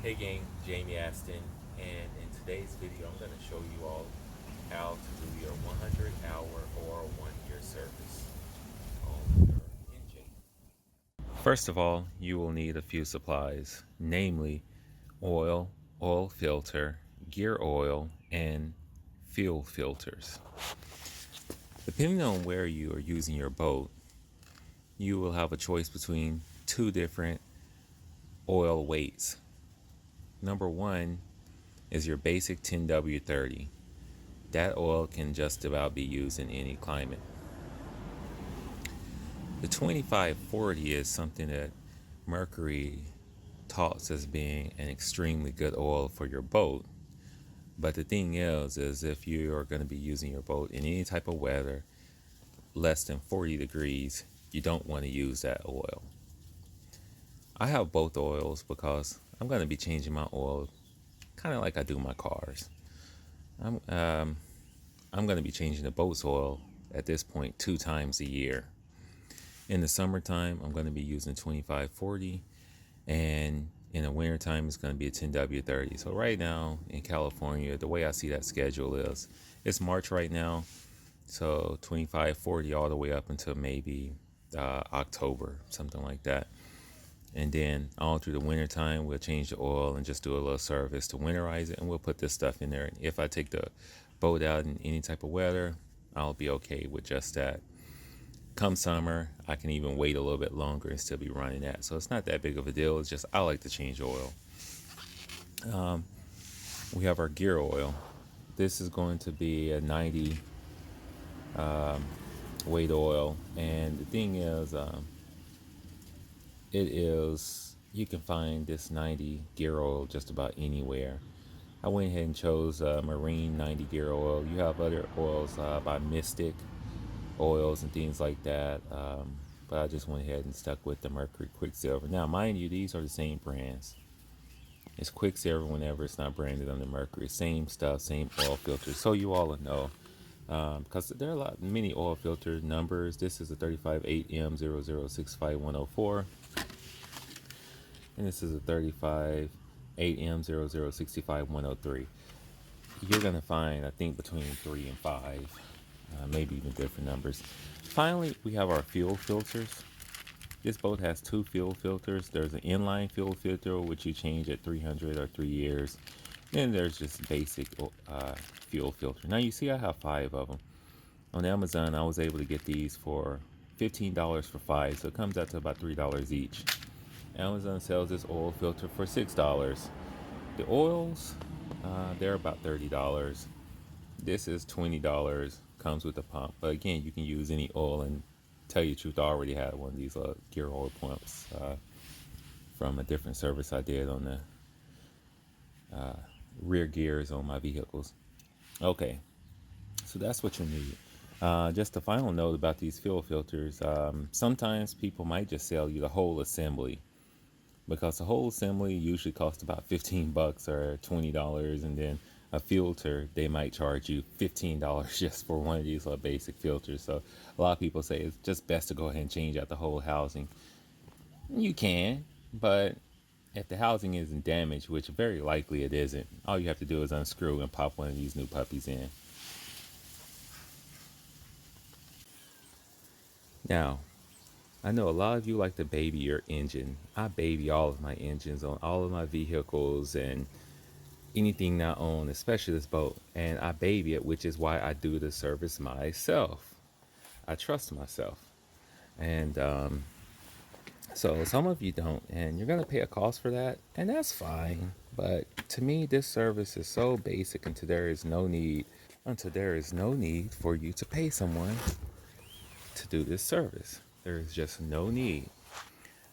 Hey gang, Jamie Aston, and in today's video I'm going to show you all how to do your 100-hour or 1-year service on your engine. First of all, you will need a few supplies, namely oil, oil filter, gear oil, and fuel filters. Depending on where you are using your boat, you will have a choice between two different oil weights. Number one is your basic 10W30. That oil can just about be used in any climate. The 2540 is something that Mercury touts as being an extremely good oil for your boat. But the thing is if you are going to be using your boat in any type of weather less than 40 degrees, you don't want to use that oil. I have both oils because I'm going to be changing my oil kind of like I do my cars. I'm um, I'm going to be changing the boat's oil at this point 2 times a year. In the summertime, I'm going to be using 2540, and in the wintertime, it's going to be a 10W30. So right now in California, the way I see that schedule is, it's March right now, so 2540 all the way up until maybe October, something like that. And then all through the wintertime, we'll change the oil and just do a little service to winterize it, and we'll put this stuff in there. And if I take the boat out in any type of weather, I'll be okay with just that. Come summer, I can even wait a little bit longer and still be running that. So it's not that big of a deal. It's just I like to change oil. We have our gear oil. This is going to be a 90 weight oil. And the thing is, you can find this 90 gear oil just about anywhere. I went ahead and chose Marine 90 gear oil. You have other oils by Mystic oils and things like that. But I just went ahead and stuck with the Mercury Quicksilver. Now, mind you, these are the same brands. It's Quicksilver whenever it's not branded under Mercury. Same stuff, same oil filters. So you all know, because there are many oil filter numbers. This is a 35-8M0065104, and this is a 35-8M0065103. You're gonna find, I think, between 3 and 5. Maybe even different numbers. Finally, we have our fuel filters. This boat has 2 fuel filters. There's an inline fuel filter, which you change at 300 or 3 years. Then there's just basic fuel filter. Now you see I have 5 of them. On Amazon, I was able to get these for $15 for 5, so it comes out to about $3 each. Amazon sells this oil filter for $6. The oils, they're about $30. This is $20, comes with a pump. But again, you can use any oil, and tell you the truth, I already had one of these gear oil pumps from a different service I did on the rear gears on my vehicles. Okay, so that's what you need. Just a final note about these fuel filters. Sometimes people might just sell you the whole assembly, because the whole assembly usually costs about 15 bucks or $20, and then a filter, they might charge you $15 just for one of these little basic filters. So a lot of people say it's just best to go ahead and change out the whole housing. You can, but if the housing isn't damaged, which very likely it isn't, all you have to do is unscrew and pop one of these new puppies in. Now, I know a lot of you like to baby your engine. I baby all of my engines on all of my vehicles and anything I own, especially this boat. And I baby it, which is why I do the service myself. I trust myself. And so some of you don't, and you're going to pay a cost for that, and that's fine. But to me, this service is so basic until there is no need for you to pay someone to do this service. There is just no need.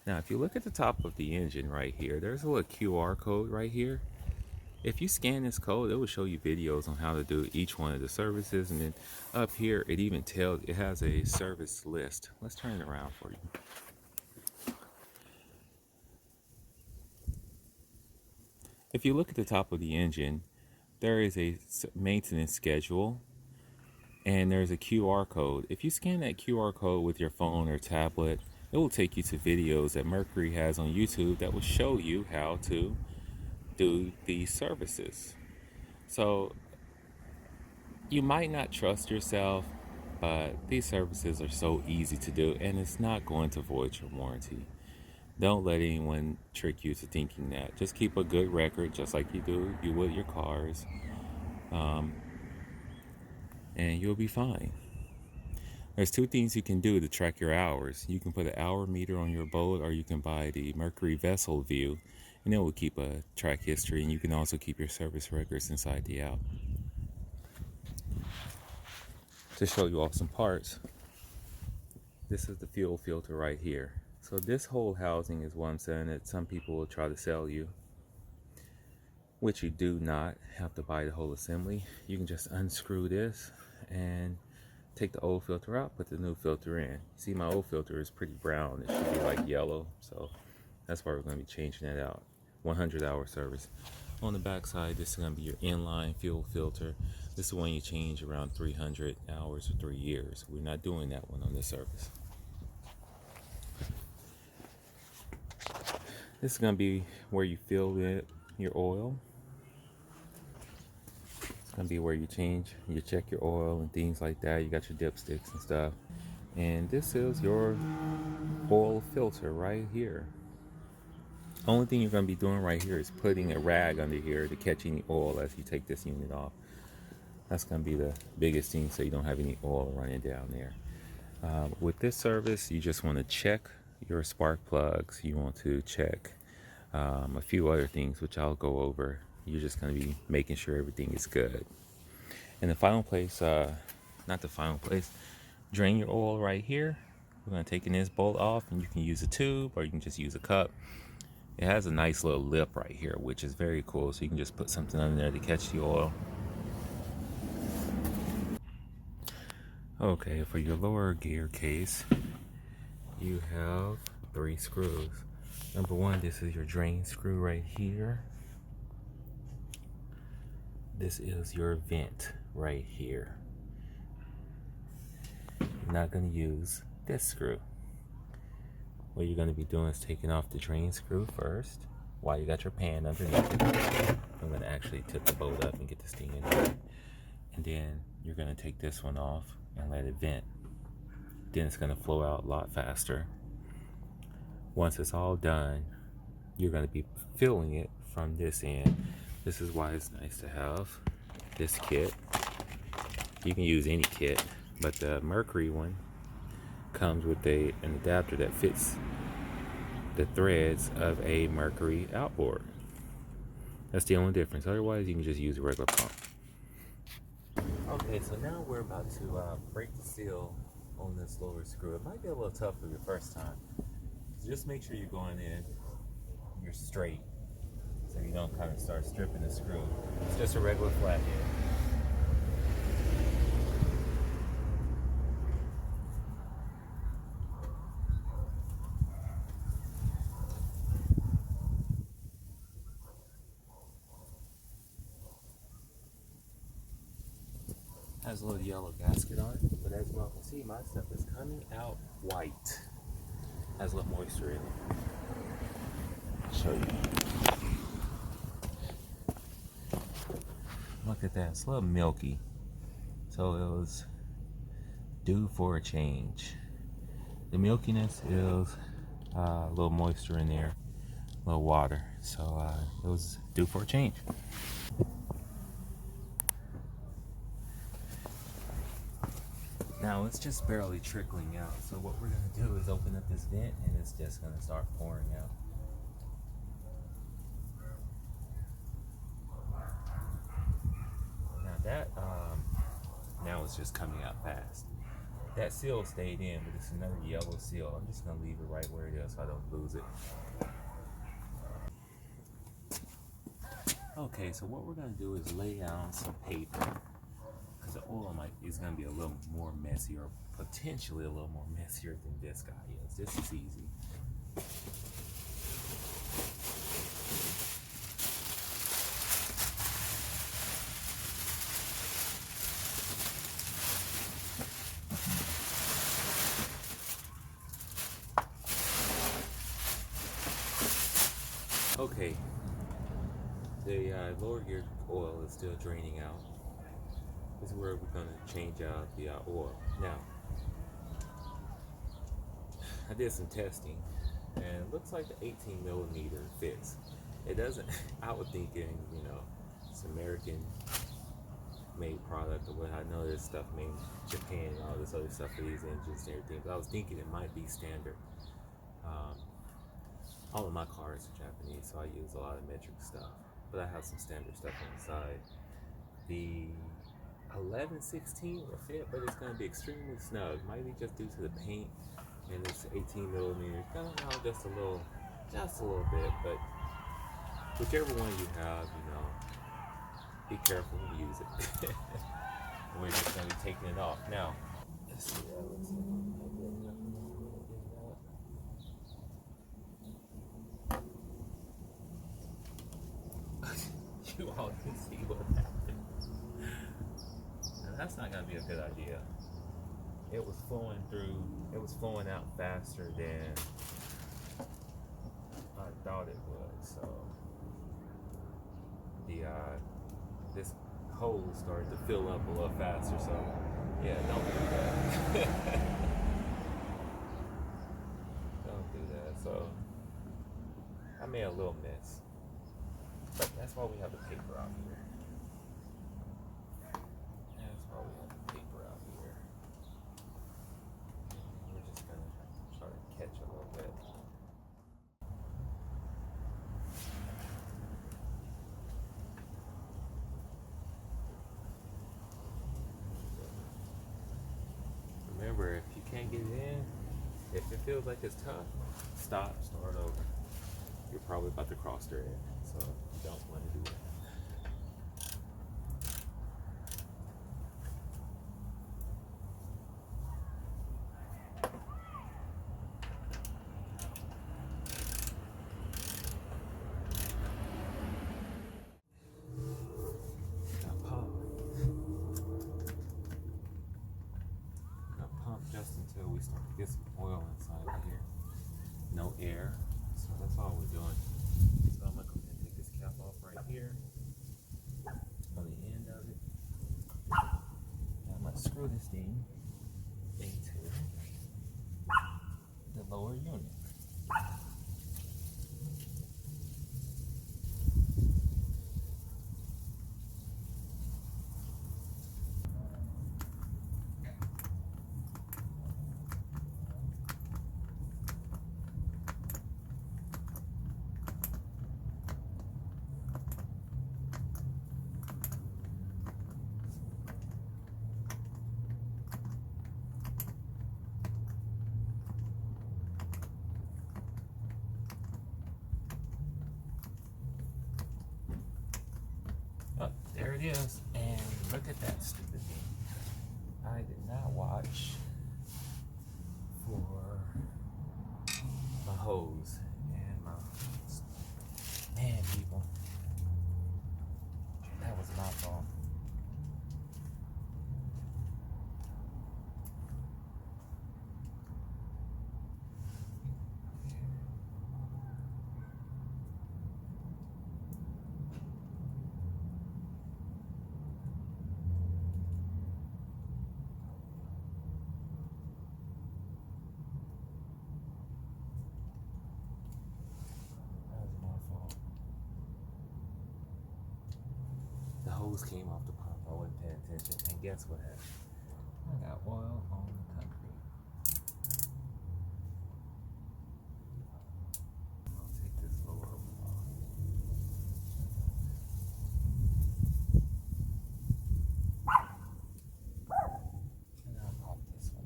Now, if you look at the top of the engine right here, there's a little QR code right here. If you scan this code, it will show you videos on how to do each one of the services. And then up here, it has a service list. Let's turn it around for you. If you look at the top of the engine, there is a maintenance schedule, and there's a QR code. If you scan that QR code with your phone or tablet, it will take you to videos that Mercury has on YouTube that will show you how to do these services. So you might not trust yourself, but these services are so easy to do, and it's not going to void your warranty. Don't let anyone trick you to thinking that. Just keep a good record, just like you would your cars, um, and you'll be fine. There's two things you can do to track your hours. You can put an hour meter on your boat, or you can buy the Mercury Vessel View, and it will keep a track history, and you can also keep your service records inside the app. To show you off some parts, this is the fuel filter right here. So this whole housing is what I'm saying that some people will try to sell you, which you do not have to buy the whole assembly. You can just unscrew this and take the old filter out, put the new filter in. See, my old filter is pretty brown. It should be like yellow, so that's why we're going to be changing that out. 100-hour service. On the back side, this is going to be your inline fuel filter. This is the one you change around 300 hours or 3 years. We're not doing that one on this service. This is going to be where you fill your oil. It's going to be where you check your oil and things like that. You got your dipsticks and stuff. And this is your oil filter right here. Only thing you're going to be doing right here is putting a rag under here to catch any oil as you take this unit off. That's going to be the biggest thing, so you don't have any oil running down there. With this service, you just want to check your spark plugs. You want to check a few other things, which I'll go over. You're just going to be making sure everything is good. And the final place, not the final place, drain your oil right here. We're going to take this bolt off, and you can use a tube or you can just use a cup. It has a nice little lip right here, which is very cool, so you can just put something under there to catch the oil. Okay, for your lower gear case, you have 3 screws. Number 1, this is your drain screw right here. This is your vent right here. You're not going to use this screw. What you're going to be doing is taking off the drain screw first while you got your pan underneath it. I'm going to actually tip the boat up and get this thing in there. And then you're going to take this one off and let it vent. Then it's going to flow out a lot faster. Once it's all done, you're going to be filling it from this end. This is why it's nice to have this kit. You can use any kit, but the Mercury one comes with an adapter that fits the threads of a Mercury outboard. That's the only difference. Otherwise, you can just use a regular pump. Okay, so now we're about to break the seal on this lower screw. It might be a little tough for your first time. So just make sure you're going in, you're straight, so you don't kind of start stripping the screw. It's just a regular flathead. Has a little yellow gasket on it, but as you all can see, my stuff is coming out white. Has a little moisture in it. I'll show you. Look at that, it's a little milky. So it was due for a change. The milkiness is a little moisture in there, a little water. So it was due for a change. Now it's just barely trickling out. So what we're going to do is open up this vent and it's just going to start pouring out. Now that, now it's just coming out fast. That seal stayed in, but it's another yellow seal. I'm just going to leave it right where it is so I don't lose it. Okay, so what we're going to do is lay down some paper. The oil is going to be a little more messy, or potentially a little more messier than this guy is. This is easy. Okay, The lower gear oil is still draining out. This is where we're going to change out the oil. Now, I did some testing, and it looks like the 18 millimeter fits. It doesn't. I was thinking, it's American made product or what. I know there's stuff made in Japan and all this other stuff for these engines and everything, but I was thinking it might be standard. All of my cars are Japanese, so I use a lot of metric stuff, but I have some standard stuff on the side. The 1116 will fit, but it's going to be extremely snug. Might be just due to the paint, and it's 18 millimeters. Kind of out just a little bit, but whichever one you have, be careful to use it. We're just going to be taking it off now. Let's see how it looks like. You all can see what happened. Now, that's not going to be a good idea. It was flowing out faster than I thought it would. So this hole started to fill up a little faster. So yeah, don't do that. Don't do that. So I made a little mess. But that's why we have the paper out here. That's why we have the paper out here. We're just going to try to catch a little bit. Remember, if you can't get it in, if it feels like it's tough, stop, start over. You're probably about to cross their edge, so you don't want to do that. Now pump just until we start to get some oil inside of here. No air, so that's all we're doing. So I'm gonna go ahead and take this cap off right here on the end of it. Now I'm gonna screw this thing into the lower unit. Oh, there it is, and look at that stupid thing. I did not watch for my hose and my man, people. That was my fault. The hose came off the pump. I wasn't paying attention. And guess what happened? I got oil on the concrete. I'll take this lower off. And I'll pop this one.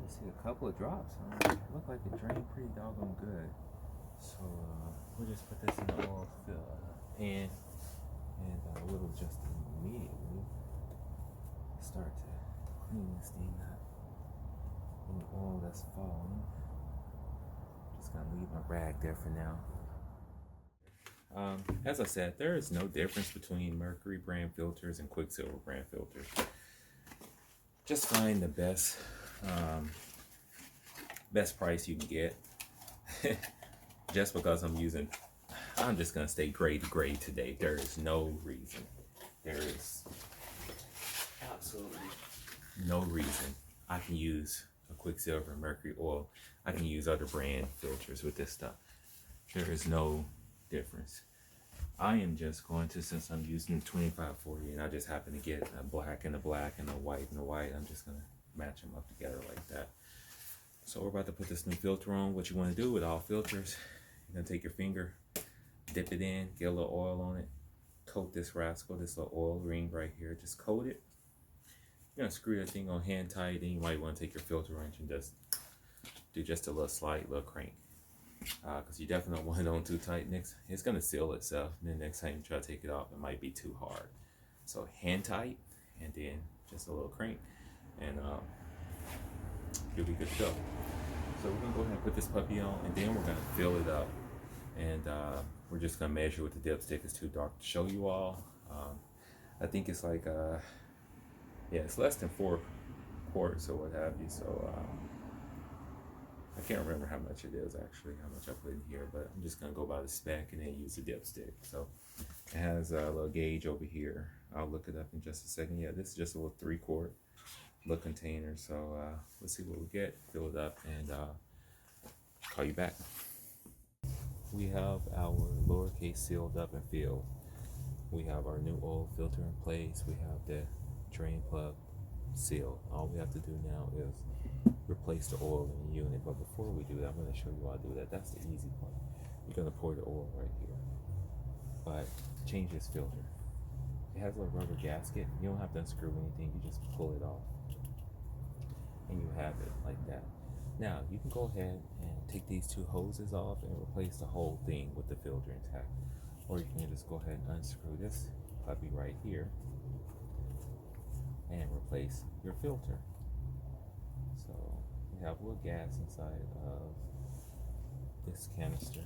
See a couple of drops. Look like it drained pretty doggone good. So we'll just put this in the oil pan, and we'll just immediately start to clean this thing up. Any oil that's falling. Just gonna leave my rag there for now. As I said, there is no difference between Mercury brand filters and Quicksilver brand filters. Just find the best price you can get. Just because I'm just gonna stay grade to grade today. There is no reason. There is absolutely no reason I can use a Quicksilver Mercury oil. I can use other brand filters with this stuff. There is no difference. I am just going to, since I'm using 2540 and I just happen to get a black and a black and a white and a white, I'm just gonna match them up together like that. So we're about to put this new filter on. What you want to do with all filters, you're gonna take your finger, dip it in, get a little oil on it, coat this rascal, this little oil ring right here, just coat it. You're gonna screw that thing on hand tight, then you might want to take your filter wrench and just do just a little slight little crank. Because you definitely don't want it on too tight. Next, it's gonna seal itself, and then next time you try to take it off, it might be too hard. So hand tight, and then just a little crank, and you'll be good to go. So we're gonna go ahead and put this puppy on, and then we're gonna fill it up, and we're just gonna measure with the dipstick. It's too dark to show you all. I think it's like yeah, it's less than 4 quarts or what have you. So I can't remember how much it is actually, how much I put in here, but I'm just gonna go by the spec and then use the dipstick. So it has a little gauge over here. I'll look it up in just a second. Yeah, this is just a little 3-quart little container. So let's see what we get, fill it up, and call you back. We have our lowercase sealed up and filled. We have our new oil filter in place. We have the drain plug sealed. All we have to do now is replace the oil in the unit. But before we do that, I'm going to show you how to do that. That's the easy part. You're going to pour the oil right here. But change this filter. It has a little rubber gasket. You don't have to unscrew anything. You just pull it off. And you have it like that. Now, you can go ahead and take these 2 hoses off and replace the whole thing with the filter intact. Or you can just go ahead and unscrew this puppy right here and replace your filter. So we have a little gas inside of this canister.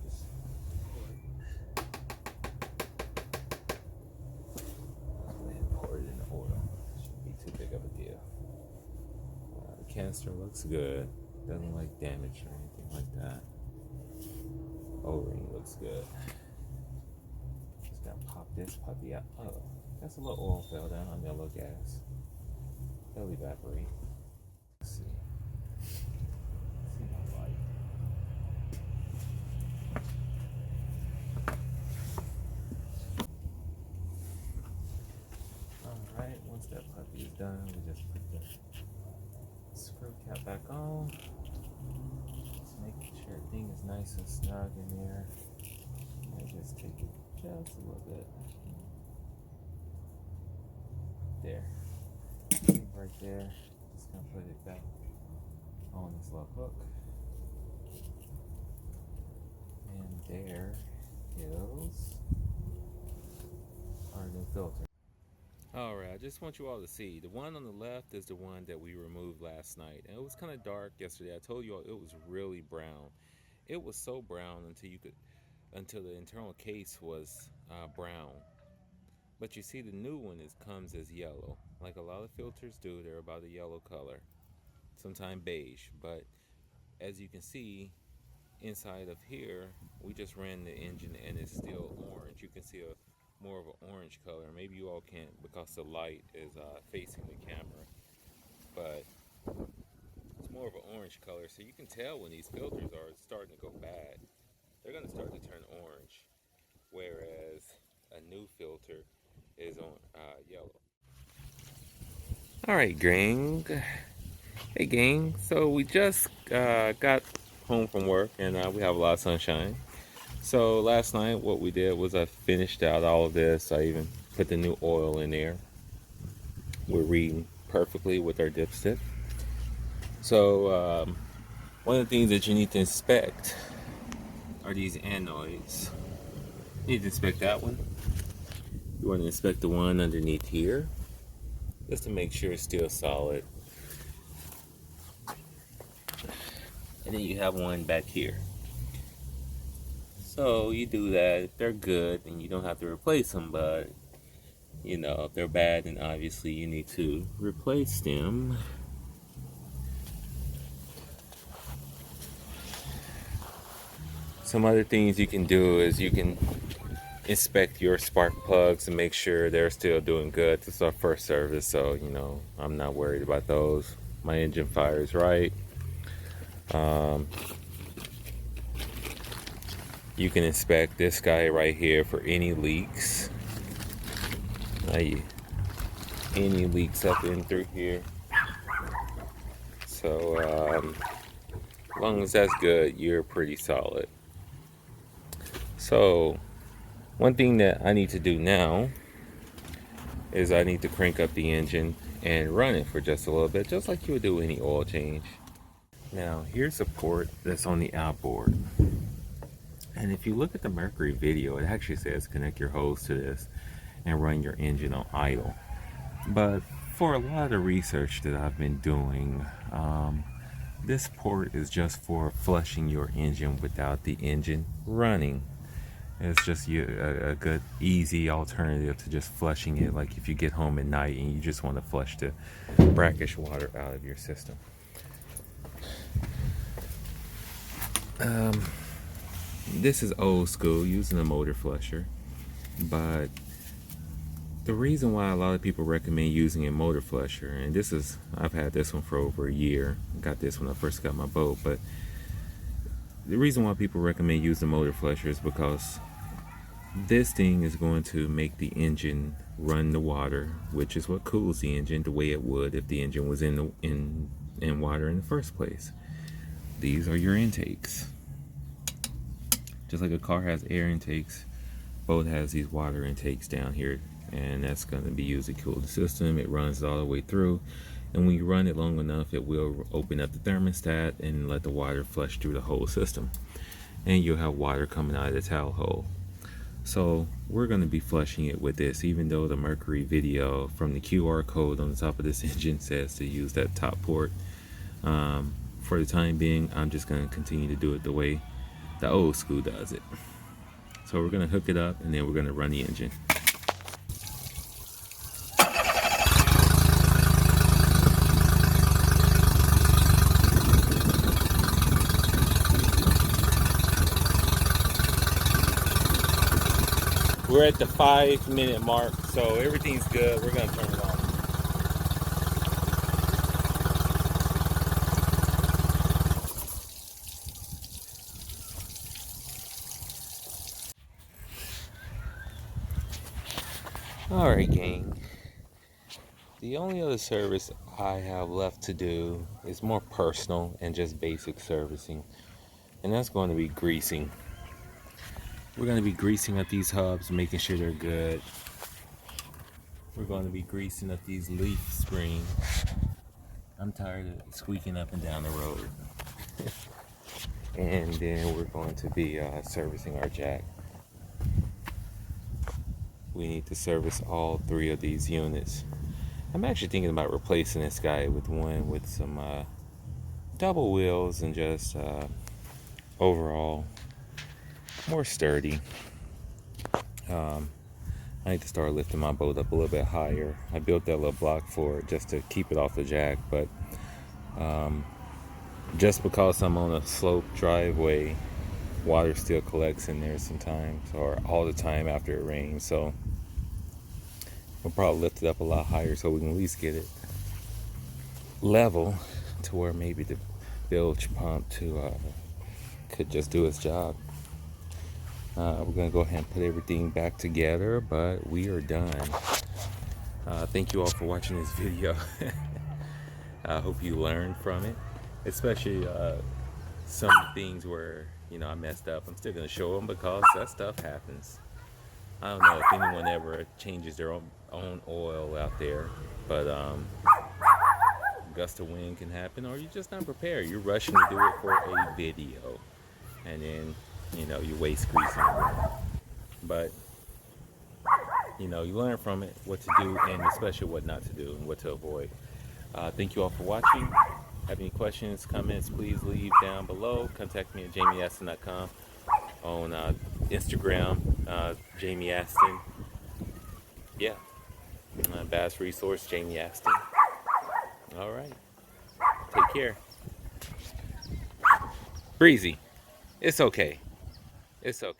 Just go ahead and pour it in the oil. Shouldn't be too big of a deal. The canister looks good. Doesn't like damage or anything like that. O-ring looks good. Just gotta pop this puppy out. Oh, that's a little oil fell down. I mean, a little gas. It'll evaporate. Let's see. Let's see my light. Alright, once that puppy is done, we just put the screw cap back on. Just making sure everything is nice and snug in there. And just take it just a little bit. There. Right there. Just gonna put it back on this little hook. And there is our new filter. Alright, I just want you all to see. The one on the left is the one that we removed last night. And it was kind of dark yesterday. I told you all it was really brown. It was so brown until the internal case was brown. But you see the new one comes as yellow. Like a lot of filters do, they're about a yellow color. Sometimes beige. But as you can see, inside of here, we just ran the engine and it's still orange. You can see more of an orange color. Maybe you all can't because the light is facing the camera. But it's more of an orange color. So you can tell when these filters are starting to go bad. They're going to start to turn orange. Whereas a new filter is on yellow. Alright, gang. Hey, gang. So we just got home from work and we have a lot of sunshine. So last night what we did was I finished out all of this. I even put the new oil in there. We're reading perfectly with our dipstick. So one of the things that you need to inspect are these anodes. You need to inspect that one. You want to inspect the one underneath here, just to make sure it's still solid. And then you have one back here. So you do that. If they're good, then you don't have to replace them. But if they're bad, then obviously you need to replace them. Some other things you can do is you can inspect your spark plugs and make sure they're still doing good. This is our first service, so I'm not worried about those. My engine fires right. You can inspect this guy right here for any leaks. Any leaks up in through here. So as long as that's good, you're pretty solid. So one thing that I need to do now is I need to crank up the engine and run it for just a little bit, just like you would do any oil change. Now here's a port that's on the outboard, and if you look at the Mercury video, it actually says connect your hose to this and run your engine on idle. But for a lot of research that I've been doing, this port is just for flushing your engine without the engine running. It's just a good, easy alternative to just flushing it. Like if you get home at night and you just want to flush the brackish water out of your system. This is old school, using a motor flusher, but the reason why a lot of people recommend using a motor flusher, and I've had this one for over a year. Got this when I first got my boat, but the reason why people recommend using a motor flusher is because this thing is going to make the engine run the water, which is what cools the engine the way it would if the engine was in water in the first place. These are your intakes. Just like a car has air intakes, boat has these water intakes down here, and that's going to be used to cool the system. It runs all the way through, and when you run it long enough, it will open up the thermostat and let the water flush through the whole system, and you'll have water coming out of the towel hole. So we're going to be flushing it with this, even though the Mercury video from the QR code on the top of this engine says to use that top port. For the time being, I'm just going to continue to do it the way the old school does it. So we're going to hook it up, and then we're going to run the engine. We're at the 5-minute mark, so everything's good. We're going to turn it on. Alright, gang. The only other service I have left to do is more personal and just basic servicing, and that's going to be greasing. We're going to be greasing up these hubs, making sure they're good. We're going to be greasing up these leaf springs. I'm tired of squeaking up and down the road. And then we're going to be servicing our jack. We need to service all 3 of these units. I'm actually thinking about replacing this guy with one with some double wheels and just overall more sturdy. I need to start lifting my boat up a little bit higher. I built that little block for it just to keep it off the jack, but just because I'm on a sloped driveway, water still collects in there sometimes, or all the time after it rains. So we'll probably lift it up a lot higher so we can at least get it level to where maybe the bilge pump could just do its job. We're going to go ahead and put everything back together, but we are done. Thank you all for watching this video. I hope you learned from it, especially some things where I messed up. I'm still going to show them because that stuff happens. I don't know if anyone ever changes their own oil out there, but gust of wind can happen, or you're just not prepared. You're rushing to do it for a video, and then you waste grease on it. But you learn from it what to do, and especially what not to do and what to avoid. Thank you all for watching. Have any questions, comments, please leave down below. Contact me at jamieaston.com. on Instagram, Jamie Aston. Yeah, Bass Resource, Jamie Aston. All right, take care. Breezy, it's okay. It's okay.